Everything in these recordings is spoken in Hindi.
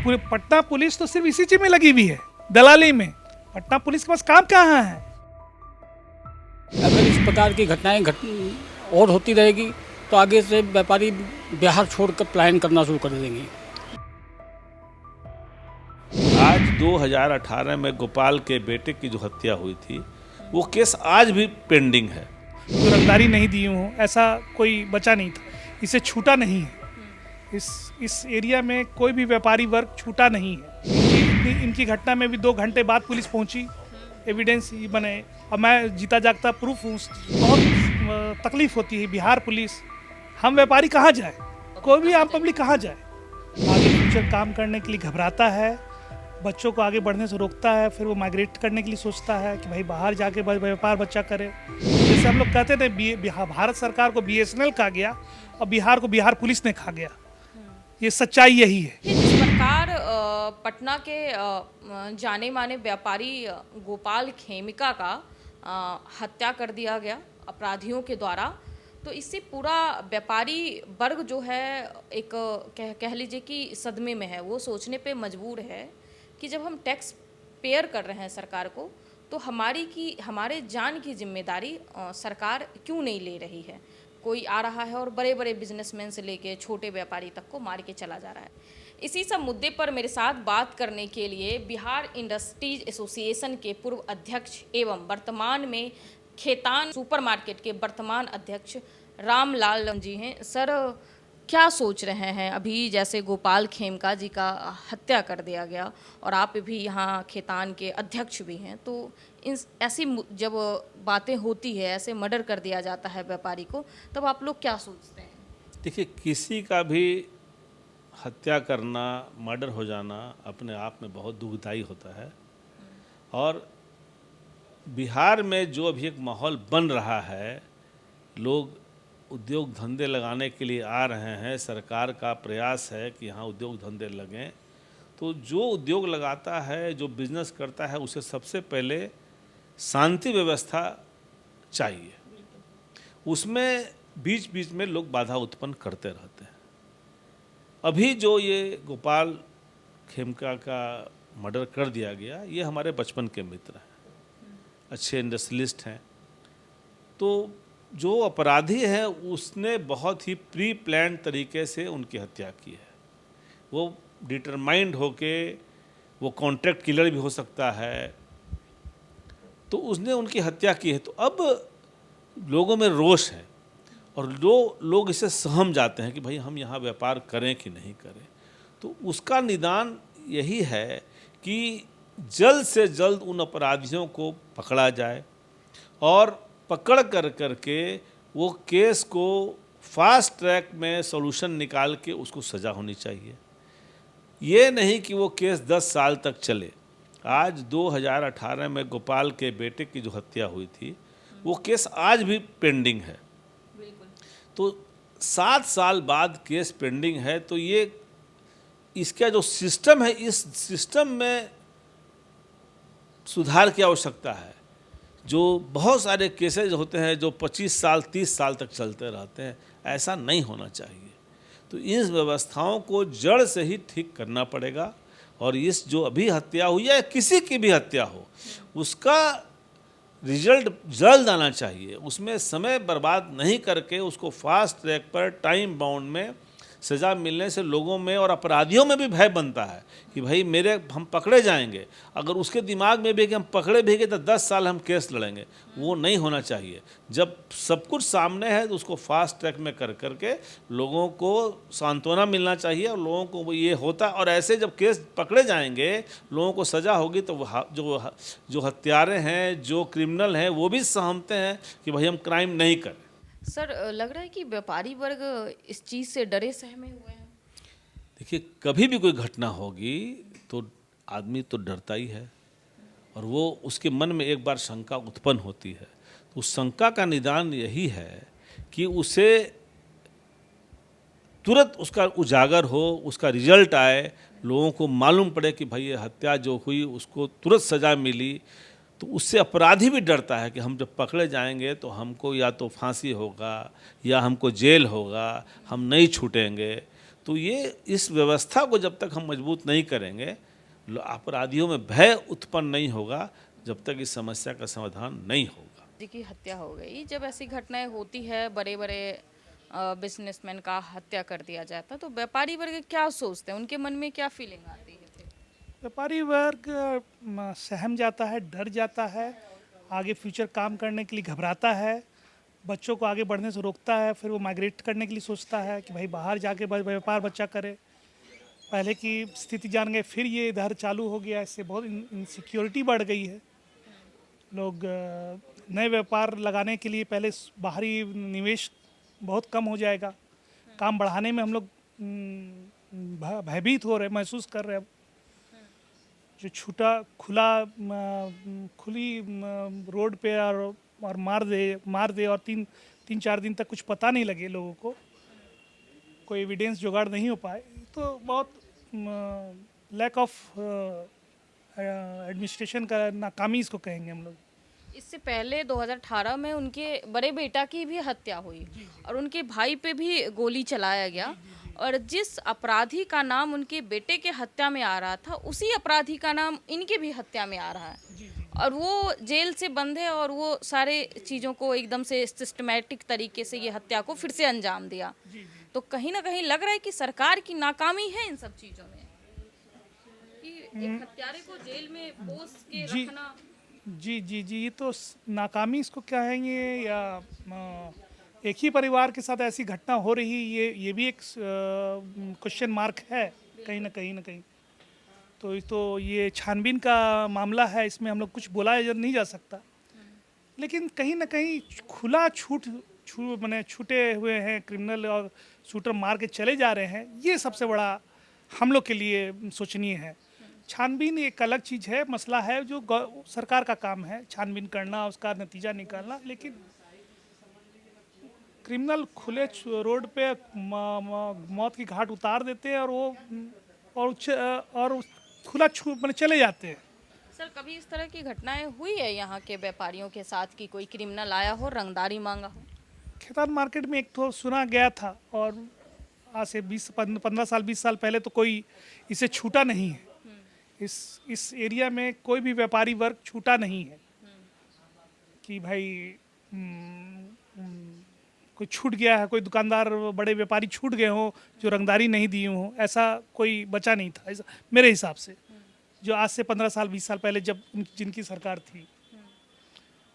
पूरे पटना पुलिस तो सिर्फ इसी चीज में लगी हुई है, दलाली में। पटना पुलिस के पास काम कहाँ है? अगर इस प्रकार की घटनाएं और होती रहेगी तो आगे से व्यापारी बिहार छोड़कर पलायन करना शुरू कर देंगे। आज 2018 में गोपाल के बेटे की जो हत्या हुई थी वो केस आज भी पेंडिंग है। तो रंगदारी नहीं दी हूँ ऐसा कोई बचा नहीं था, इसे छूटा नहीं है। इस एरिया में कोई भी व्यापारी वर्ग छूटा नहीं है। इनकी घटना में भी 2 घंटे बाद पुलिस पहुंची, एविडेंस बने, और मैं जीता जागता प्रूफ हूँ। बहुत तकलीफ होती है। बिहार पुलिस, हम व्यापारी कहाँ जाए, कोई भी आम पब्लिक कहाँ जाए? आगे फ्यूचर काम करने के लिए घबराता है, बच्चों को आगे बढ़ने से रोकता है, फिर वो माइग्रेट करने के लिए सोचता है कि भाई बाहर जाके व्यापार बच्चा करे। जैसे हम लोग कहते थे भारत सरकार को BSNL खा गया और बिहार को बिहार पुलिस ने खा गया। ये सच्चाई यही है। जिस प्रकार पटना के जाने माने व्यापारी गोपाल खेमका का हत्या कर दिया गया अपराधियों के द्वारा, तो इससे पूरा व्यापारी वर्ग जो है एक कह लीजिए कि सदमे में है। वो सोचने पे मजबूर है कि जब हम टैक्स पेयर कर रहे हैं सरकार को, तो हमारे जान की जिम्मेदारी सरकार क्यों नहीं ले रही है? कोई आ रहा है और बड़े बड़े बिजनेसमैन से लेके छोटे व्यापारी तक को मार के चला जा रहा है। इसी सब मुद्दे पर मेरे साथ बात करने के लिए बिहार इंडस्ट्रीज एसोसिएशन के पूर्व अध्यक्ष एवं वर्तमान में खेतान सुपरमार्केट के वर्तमान अध्यक्ष रामलाल जी हैं। सर, क्या सोच रहे हैं अभी जैसे गोपाल खेमका जी का हत्या कर दिया गया और आप भी यहाँ खेतान के अध्यक्ष भी हैं, तो ऐसी जब बातें होती है, ऐसे मर्डर कर दिया जाता है व्यापारी को, तब आप लोग क्या सोचते हैं? देखिए, किसी का भी हत्या करना, मर्डर हो जाना अपने आप में बहुत दुखदाई होता है। और बिहार में जो अभी एक माहौल बन रहा है, लोग उद्योग धंधे लगाने के लिए आ रहे हैं, सरकार का प्रयास है कि यहाँ उद्योग धंधे लगें, तो जो उद्योग लगाता है, जो बिजनेस करता है, उसे सबसे पहले शांति व्यवस्था चाहिए। उसमें बीच बीच में लोग बाधा उत्पन्न करते रहते हैं। अभी जो ये गोपाल खेमका का मर्डर कर दिया गया, ये हमारे बचपन के मित्र हैं, अच्छे इंडस्ट्रियलिस्ट हैं। तो जो अपराधी है उसने बहुत ही प्री प्लान तरीके से उनकी हत्या की है। वो डिटरमाइंड होके, वो कॉन्ट्रैक्ट किलर भी हो सकता है, तो उसने उनकी हत्या की है। तो अब लोगों में रोष है और लोग इसे सहम जाते हैं कि भाई हम यहाँ व्यापार करें कि नहीं करें। तो उसका निदान यही है कि जल्द से जल्द उन अपराधियों को पकड़ा जाए और पकड़ करके वो केस को फास्ट ट्रैक में सॉल्यूशन निकाल के उसको सज़ा होनी चाहिए। ये नहीं कि वो केस 10 साल तक चले। आज 2018 में गोपाल के बेटे की जो हत्या हुई थी, वो केस आज भी पेंडिंग है। तो 7 साल बाद केस पेंडिंग है, तो ये इसका जो सिस्टम है, इस सिस्टम में सुधार की आवश्यकता है। जो बहुत सारे केसेज होते हैं जो 25 साल 30 साल तक चलते रहते हैं, ऐसा नहीं होना चाहिए। तो इस व्यवस्थाओं को जड़ से ही ठीक करना पड़ेगा। और इस जो अभी हत्या हुई है, किसी की भी हत्या हो, उसका रिजल्ट जल्द आना चाहिए। उसमें समय बर्बाद नहीं करके उसको फास्ट ट्रैक पर टाइम बाउंड में सज़ा मिलने से लोगों में और अपराधियों में भी भय बनता है कि भाई हम पकड़े जाएंगे। अगर उसके दिमाग में भी कि हम पकड़े भी गए तो 10 साल हम केस लड़ेंगे, वो नहीं होना चाहिए। जब सब कुछ सामने है तो उसको फास्ट ट्रैक में करके लोगों को सांत्वना मिलना चाहिए और लोगों को वो ये होता। और ऐसे जब केस पकड़े जाएंगे, लोगों को सज़ा होगी, तो जो हत्यारे हैं, जो क्रिमिनल हैं, वो भी सहमते हैं कि भाई हम क्राइम नहीं करें। सर, लग रहा है कि व्यापारी वर्ग इस चीज़ से डरे सहमे हुए हैं। देखिए, कभी भी कोई घटना होगी तो आदमी तो डरता ही है और वो उसके मन में एक बार शंका उत्पन्न होती है। तो उस शंका का निदान यही है कि उसे तुरंत उसका उजागर हो, उसका रिजल्ट आए, लोगों को मालूम पड़े कि भाई ये हत्या जो हुई उसको तुरंत सज़ा मिली। तो उससे अपराधी भी डरता है कि हम जब पकड़े जाएंगे तो हमको या तो फांसी होगा या हमको जेल होगा, हम नहीं छूटेंगे। तो ये इस व्यवस्था को जब तक हम मजबूत नहीं करेंगे, अपराधियों में भय उत्पन्न नहीं होगा जब तक इस समस्या का समाधान नहीं होगा। जी की हत्या हो गई, जब ऐसी घटनाएं होती है, बड़े बड़े बिजनेसमैन का हत्या कर दिया जाता, तो व्यापारी वर्ग क्या सोचते हैं, उनके मन में क्या फीलिंग आती है फिर? व्यापारी वर्ग सहम जाता है, डर जाता है, आगे फ्यूचर काम करने के लिए घबराता है, बच्चों को आगे बढ़ने से रोकता है, फिर वो माइग्रेट करने के लिए सोचता है कि भाई बाहर जाके व्यापार बच्चा करे। पहले की स्थिति जान गए, फिर ये इधर चालू हो गया, इससे बहुत इनसिक्योरिटी बढ़ गई है। लोग नए व्यापार लगाने के लिए पहले बाहरी निवेश बहुत कम हो जाएगा, काम बढ़ाने में हम लोग भयभीत हो रहे, महसूस कर रहे हैं। जो खुली रोड पे और मार दे और तीन चार दिन तक कुछ पता नहीं लगे लोगों को, कोई एविडेंस जुगाड़ नहीं हो पाए, तो बहुत लैक ऑफ एडमिनिस्ट्रेशन का नाकामी इसको कहेंगे हम लोग। इससे पहले 2018 में उनके बड़े बेटा की भी हत्या हुई और उनके भाई पे भी गोली चलाया गया, और जिस अपराधी का नाम उनके बेटे के हत्या में आ रहा था, उसी अपराधी का नाम इनके भी हत्या में आ रहा है, और वो जेल से बंद है, और वो सारे चीज़ों को एकदम से सिस्टमैटिक तरीके से ये हत्या को फिर से अंजाम दिया। तो कहीं ना कहीं लग रहा है कि सरकार की नाकामी है इन सब चीज़ों में, कि एक हत्यारे को जेल में पोस के रखना। जी, ये तो नाकामी इसको कहेंगे, या एक ही परिवार के साथ ऐसी घटना हो रही, ये भी एक क्वेश्चन मार्क है कहीं ना कहीं। तो ये छानबीन का मामला है, इसमें हम लोग कुछ बोला नहीं जा सकता, लेकिन कहीं ना कहीं खुला छूटे हुए हैं क्रिमिनल और शूटर मार के चले जा रहे हैं, ये सबसे बड़ा हम लोग के लिए सोचनीय है। छानबीन एक अलग चीज़ है, मसला है जो सरकार का काम है छानबीन करना, उसका नतीजा निकालना, लेकिन क्रिमिनल खुले रोड पे मौत की घाट उतार देते हैं और खुला चले जाते हैं। सर, कभी इस तरह की घटनाएं हुई है यहाँ के व्यापारियों के साथ कि कोई क्रिमिनल आया हो, रंगदारी मांगा हो? खेतान मार्केट में एक तो सुना गया था, और आज से 15 साल 20 साल पहले तो कोई इसे छूटा नहीं है। इस एरिया में कोई भी व्यापारी वर्ग छूटा नहीं है कि भाई कोई छूट गया है, कोई दुकानदार बड़े व्यापारी छूट गए हों जो रंगदारी नहीं दिए हों, ऐसा कोई बचा नहीं था ऐसा मेरे हिसाब से। जो आज से 15 साल 20 साल पहले जब जिनकी सरकार थी,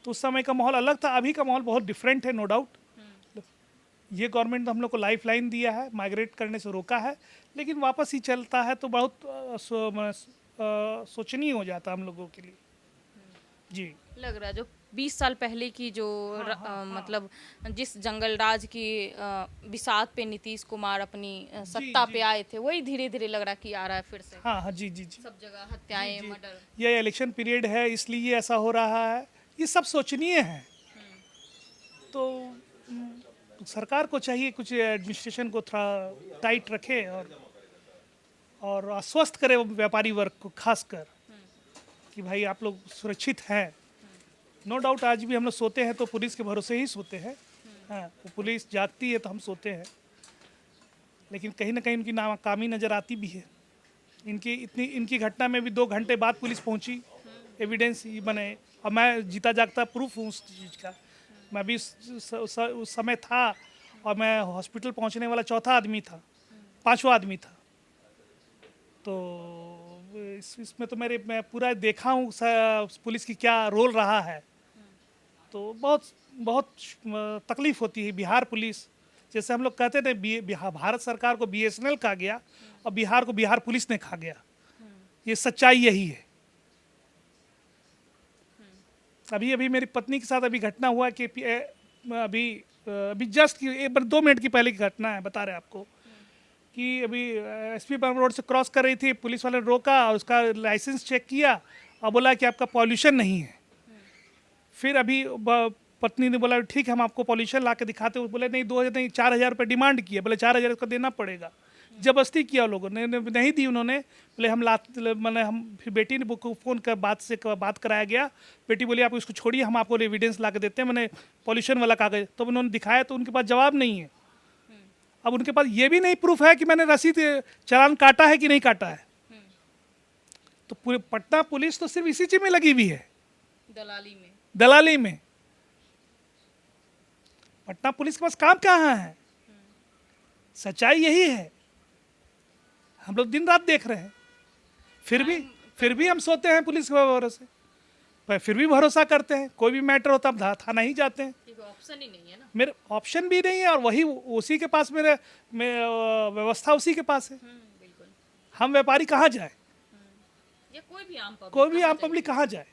तो उस समय का माहौल अलग था, अभी का माहौल बहुत डिफरेंट है, नो डाउट। ये गवर्नमेंट ने हम लोग को लाइफ लाइन दिया है, माइग्रेट करने से रोका है, लेकिन वापस ही चलता है तो बहुत सोचनीय हो जाता हम लोगों के लिए। जी, लग रहा है जो 20 साल पहले की जो मतलब जिस जंगल राज की बिसात पे नीतीश कुमार अपनी सत्ता पे आए थे, वही धीरे धीरे लग रहा कि आ रहा है फिर से। हाँ, जी, सब जगह हत्याएं, मर्डर। ये इलेक्शन पीरियड है, इसलिए ऐसा हो रहा है, ये सब सोचनीय है। तो सरकार को चाहिए कुछ एडमिनिस्ट्रेशन को थोड़ा टाइट रखे और आश्वस्त करे व्यापारी वर्ग को, खासकर कि भाई आप लोग सुरक्षित हैं। नो डाउट आज भी हम लोग सोते हैं तो पुलिस के भरोसे ही सोते हैं, हाँ, तो पुलिस जागती है तो हम सोते हैं, लेकिन कहीं ना कहीं उनकी नाकामी नज़र आती भी है। इनकी घटना में भी 2 घंटे बाद पुलिस पहुंची, एविडेंस बने, और मैं जीता जागता प्रूफ हूँ उस चीज़ का। मैं भी उस समय था, और मैं हॉस्पिटल पहुंचने वाला 4था आदमी था, 5वां आदमी था। तो इसमें तो मैं पूरा देखा हूँ पुलिस की क्या रोल रहा है, तो बहुत तकलीफ होती है। बिहार पुलिस, जैसे हम लोग कहते थे भारत सरकार को BSNL खा गया और बिहार को बिहार पुलिस ने खा गया, ये सच्चाई यही है। अभी मेरी पत्नी के साथ अभी घटना हुआ कि अभी जस्ट 2 मिनट की पहले की घटना है, बता रहे आपको कि अभी SP रोड से क्रॉस कर रही थी, पुलिस वाले ने रोका और उसका लाइसेंस चेक किया और बोला कि आपका पॉल्यूशन नहीं है। फिर अभी पत्नी ने बोला ठीक है हम आपको पॉल्यूशन ला के दिखाते हैं, बोले नहीं 2000 नहीं 4000 रुपये डिमांड किया, बोले 4000 उसका देना पड़ेगा। जबरदस्ती किया लोगों ने, नहीं दी उन्होंने, बोले हम फिर बेटी ने फ़ोन कर बात कराया गया, बेटी बोली आप इसको छोड़िए हम आपको एविडेंस ला के देते हैं, मैंने पॉल्यूशन वाला कागज, तो उन्होंने दिखाया तो उनके पास जवाब नहीं है। अब उनके पास ये भी नहीं प्रूफ है कि मैंने रसीद चालान काटा है कि नहीं काटा है। तो पूरे पटना पुलिस तो सिर्फ इसी चीज में लगी हुई है, दलाली में। पटना पुलिस के पास काम कहाँ है? सच्चाई यही है। हम लोग दिन रात देख रहे हैं, फिर भी हम सोते हैं पुलिस के भरोसे, पर फिर भी भरोसा करते हैं। कोई भी मैटर होता हम थाना ही जाते हैं। ऑप्शन ही नहीं है ना। मेरे ऑप्शन भी नहीं है, और वही उसी के पास मेरे व्यवस्था उसी के पास है। बिल्कुल। हम व्यापारी कहाँ जाए? या कोई भी आम पब्लिक कहाँ जाए?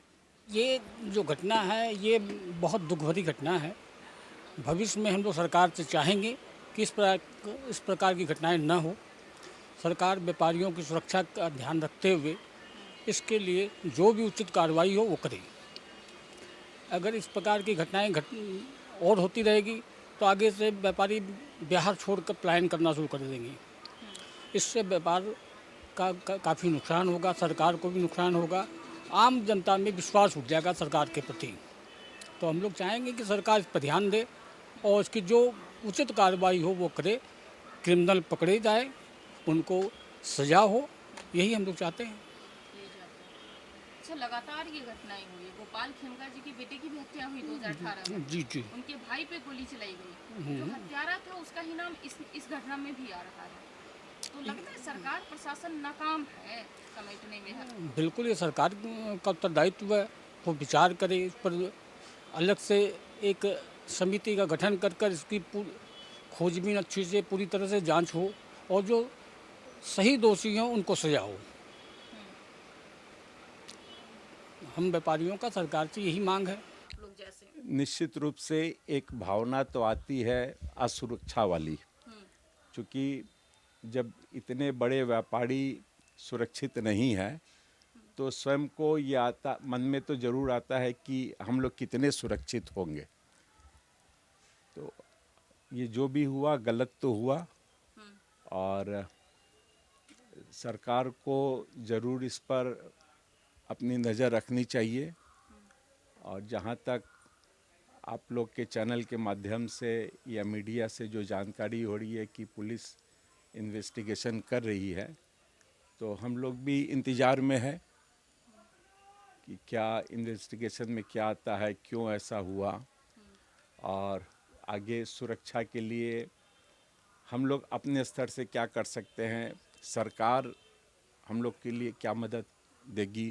ये जो घटना है ये बहुत दुख भरी घटना है। भविष्य में हम लोग सरकार से चाहेंगे कि इस प्रकार की घटनाएं न हो। सरकार व्यापारियों की सुरक्षा का ध्यान रखते हुए इसके लिए जो भी उचित कार्रवाई हो वो करे। अगर इस प्रकार की घटनाएं और होती रहेगी तो आगे से व्यापारी बिहार छोड़कर पलायन करना शुरू कर देंगे। इससे व्यापार का काफ़ी नुकसान होगा, सरकार को भी नुकसान होगा, आम जनता में विश्वास उठ जाएगा सरकार के प्रति। तो हम लोग चाहेंगे कि सरकार इस पर ध्यान दे और इसकी जो उचित कार्रवाई हो वो करे, क्रिमिनल पकड़े जाए, उनको सजा हो, यही हम लोग चाहते हैं। अच्छा, लगातार ये घटनाएं हुई। गोपाल खेमका जी की बेटे की भी हत्या हुई 2018 में। जी जी। उनके भाई पे गोली चलाई गई। जो हत्यारा था उसका ही नाम इस घटना में भी आ रहा है। तो लगता है सरकार प्रशासन नाकाम है समेटने में। बिल्कुल, ये सरकार का उत्तरदायित्व है, वो विचार करे इस पर, अलग से एक समिति का गठन कर इसकी खोजबीन अच्छी से पूरी तरह से जांच हो और जो सही दोषी हों उनको सजा हो। हम व्यापारियों का सरकार से यही मांग है। निश्चित रूप से एक भावना तो आती है असुरक्षा वाली, क्योंकि जब इतने बड़े व्यापारी सुरक्षित नहीं है तो स्वयं को ये आता, मन में तो ज़रूर आता है कि हम लोग कितने सुरक्षित होंगे। तो ये जो भी हुआ गलत तो हुआ, और सरकार को ज़रूर इस पर अपनी नज़र रखनी चाहिए। और जहाँ तक आप लोग के चैनल के माध्यम से या मीडिया से जो जानकारी हो रही है कि पुलिस इन्वेस्टिगेशन कर रही है, तो हम लोग भी इंतज़ार में है कि क्या इन्वेस्टिगेशन में क्या आता है, क्यों ऐसा हुआ, और आगे सुरक्षा के लिए हम लोग अपने स्तर से क्या कर सकते हैं, सरकार हम लोग के लिए क्या मदद देगी,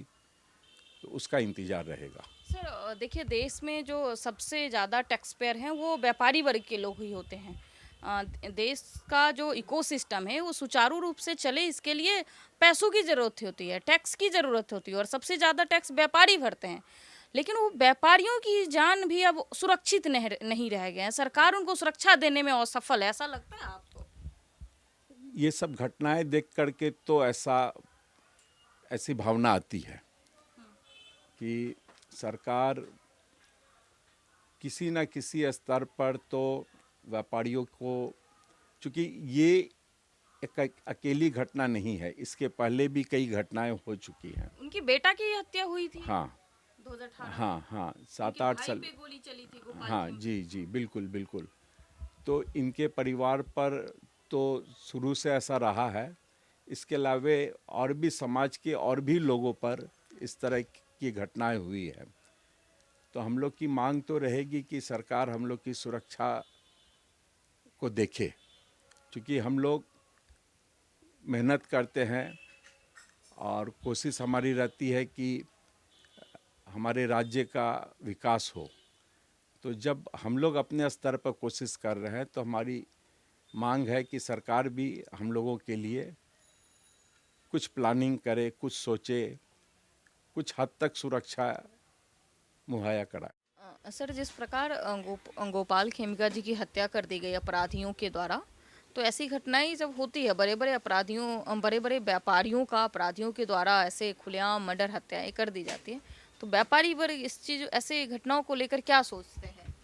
तो उसका इंतज़ार रहेगा। सर देखिए, देश में जो सबसे ज़्यादा टैक्स पेयर हैं वो व्यापारी वर्ग के लोग ही होते हैं। देश का जो इकोसिस्टम है वो सुचारू रूप से चले, इसके लिए पैसों की ज़रूरत होती है, टैक्स की ज़रूरत होती है, और सबसे ज़्यादा टैक्स व्यापारी भरते हैं। लेकिन वो व्यापारियों की जान भी अब सुरक्षित नहीं रह गए हैं। सरकार उनको सुरक्षा देने में असफल है, ऐसा लगता है आपको? ये सब घटनाएं देख करके तो ऐसी भावना आती है कि सरकार किसी न किसी स्तर पर तो व्यापारियों को, चूँकि ये एक अकेली घटना नहीं है, इसके पहले भी कई घटनाएं हो चुकी हैं। उनकी बेटा की हत्या हुई थी। हाँ 2018। हाँ 7-8 साल। पे गोली चली थी गोपाल हाँ खेमका। जी बिल्कुल। तो इनके परिवार पर तो शुरू से ऐसा रहा है। इसके अलावे और भी समाज के और भी लोगों पर इस तरह की घटनाएं हुई है। तो हम लोग की मांग तो रहेगी कि सरकार हम लोग की सुरक्षा को देखे, क्योंकि हम लोग मेहनत करते हैं और कोशिश हमारी रहती है कि हमारे राज्य का विकास हो। तो जब हम लोग अपने स्तर पर कोशिश कर रहे हैं तो हमारी मांग है कि सरकार भी हम लोगों के लिए कुछ प्लानिंग करे, कुछ सोचे, कुछ हद तक सुरक्षा मुहैया कराए। सर, जिस प्रकार गोपाल खेमका जी की हत्या कर दी गई अपराधियों के द्वारा, तो ऐसी घटनाएं जब होती है, बड़े बड़े व्यापारियों का अपराधियों के द्वारा ऐसे खुलेआम मर्डर हत्याएं कर दी जाती हैं, तो व्यापारी वर्ग ऐसे घटनाओं को लेकर क्या सोचते हैं?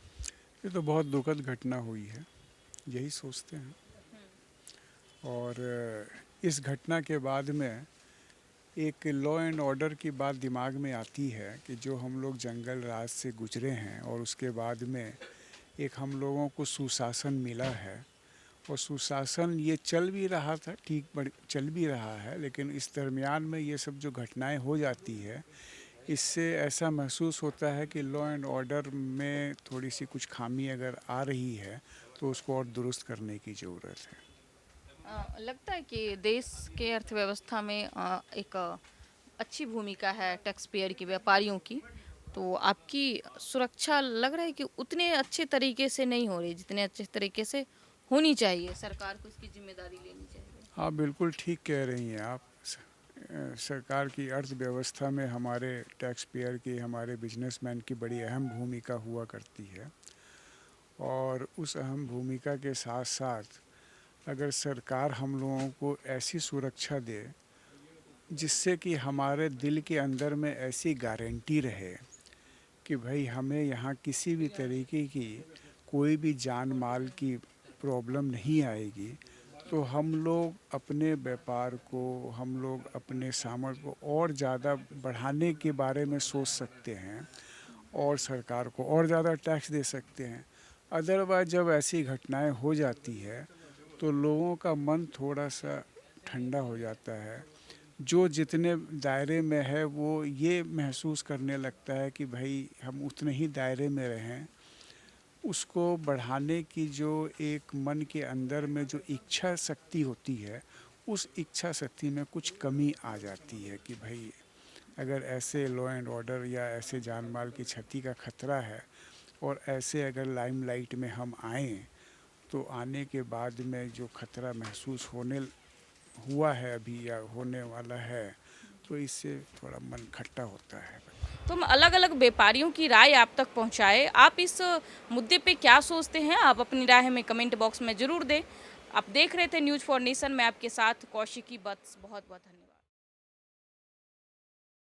ये तो बहुत दुखद घटना हुई है, यही सोचते हैं। और इस घटना के बाद में एक लॉ एंड ऑर्डर की बात दिमाग में आती है कि जो हम लोग जंगल राज से गुजरे हैं और उसके बाद में एक हम लोगों को सुशासन मिला है, और सुशासन ये चल भी रहा था, चल भी रहा है, लेकिन इस दरमियान में ये सब जो घटनाएं हो जाती है, इससे ऐसा महसूस होता है कि लॉ एंड ऑर्डर में थोड़ी सी कुछ खामी अगर आ रही है तो उसको और दुरुस्त करने की ज़रूरत है। लगता है कि देश के अर्थव्यवस्था में एक अच्छी भूमिका है टैक्स पेयर की, व्यापारियों की, तो आपकी सुरक्षा लग रहा है कि उतने अच्छे तरीके से नहीं हो रही जितने अच्छे तरीके से होनी चाहिए, सरकार को इसकी जिम्मेदारी लेनी चाहिए। हाँ, बिल्कुल ठीक कह रही हैं आप। सरकार की अर्थव्यवस्था में हमारे टैक्स पेयर की, हमारे बिजनेसमैन की बड़ी अहम भूमिका हुआ करती है, और उस अहम भूमिका के साथ साथ अगर सरकार हम लोगों को ऐसी सुरक्षा दे जिससे कि हमारे दिल के अंदर में ऐसी गारंटी रहे कि भाई हमें यहाँ किसी भी तरीके की कोई भी जान माल की प्रॉब्लम नहीं आएगी, तो हम लोग अपने व्यापार को, हम लोग अपने सामर्थ्य को और ज़्यादा बढ़ाने के बारे में सोच सकते हैं और सरकार को और ज़्यादा टैक्स दे सकते हैं। अदरवाइज जब ऐसी घटनाएं हो जाती है तो लोगों का मन थोड़ा सा ठंडा हो जाता है। जो जितने दायरे में है वो ये महसूस करने लगता है कि भाई हम उतने ही दायरे में रहें। उसको बढ़ाने की जो एक मन के अंदर में जो इच्छा शक्ति होती है, उस इच्छा शक्ति में कुछ कमी आ जाती है कि भाई अगर ऐसे लॉ एंड ऑर्डर या ऐसे जान माल की क्षति का खतरा है और ऐसे अगर लाइमलाइट में हम आएँ तो आने के बाद में जो खतरा महसूस हुआ है अभी या होने वाला है, तो इससे थोड़ा मन खट्टा होता है। तो हम अलग अलग व्यापारियों की राय आप तक पहुंचाए, आप इस मुद्दे पे क्या सोचते हैं, आप अपनी राय हमें कमेंट बॉक्स में ज़रूर दें। आप देख रहे थे न्यूज़ फॉर नेशन में आपके साथ कौशिकी बत्स। बहुत बहुत धन्यवाद।